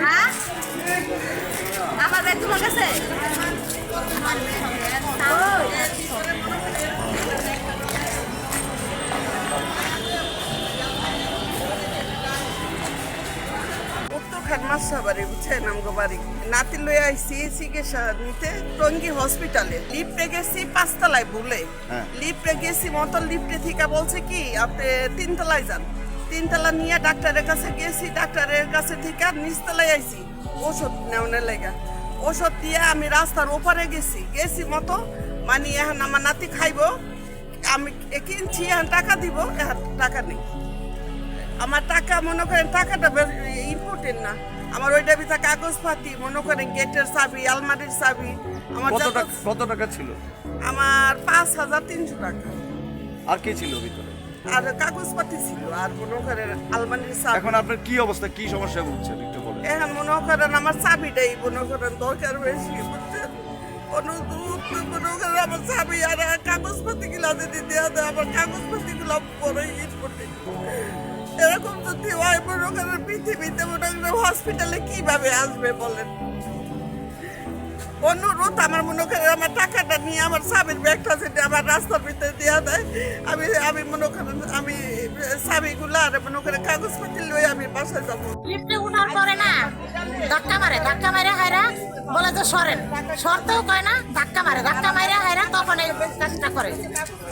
হ্যাঁ আমার ব্যাগ তোমার কাছে বাড়ি বুঝছেন আমগো বাড়ি নাতি লই আইসি চিকিৎসা নিতে টঙ্গী হসপিটালে লিফটে গেছি 5 তলায় ভুলে লিফটে গেছি মতো লিফটে থেকে বলছে কি আপনি 3 তলায় যান 3 তলা নিয়ে ডাক্তারের কাছে গেছি ডাক্তারের কাছে থেকে নিচতলায় আইছি ওষুধ নেওয়ার লেগা ওষুধ দিয়ে আমি রাস্তার ওপারে গেছি মতো মানে এখন আমার নাতি খাইবো আমি কিনছি এখন টাকা দিব এখন টাকা নেই আমার টাকা মনে করেন টাকাটা ইম্পর্টেন্ট না আমার ওইটা ভিতরে কাগজপাতি মনে করেন গেটের চাবি আলমারির চাবি আমার কত টাকা ছিল? আমার 5,300 টাকা। আর কি ছিল ভিতরে? আর কাগজপাতি ছিল আর মনে করেন আলমারির চাবি। এখন আপনার কি অবস্থা, কি সমস্যা ভুগছেন একটু বলেন। এখন মনে করেন আমার চাবিটাই মনে করেন দরকার বেশি বুঝছেন মনে করেন আমার চাবি আর কাগজপাতি গুলা যদি দেওয়া দেয় আমার কাগজপাতি গুলো বড় ইম্পর্টেন্ট এরকম যদি হয় মনে করেন পৃথিবীতে মনে করেন হসপিটালে কিভাবে আসবে বলেন অনুরোধ আমার মনে করেন আমার টাকাটা নিয়ে আমার চাবির ব্যাগটা যদি আমার রাস্তার ভিতরে দেওয়া দেয় আমি মনে করেন আমি চাবিগুলো আর মনে করেন কাগজপাতি লই আমি বাসায় যাবো লিফটে উঠার পরে না ধাক্কা মারে হায়রা বলে যে সরেন সরতেও কয় না ধাক্কা মারে হায়রা তখন এই কাজটা করে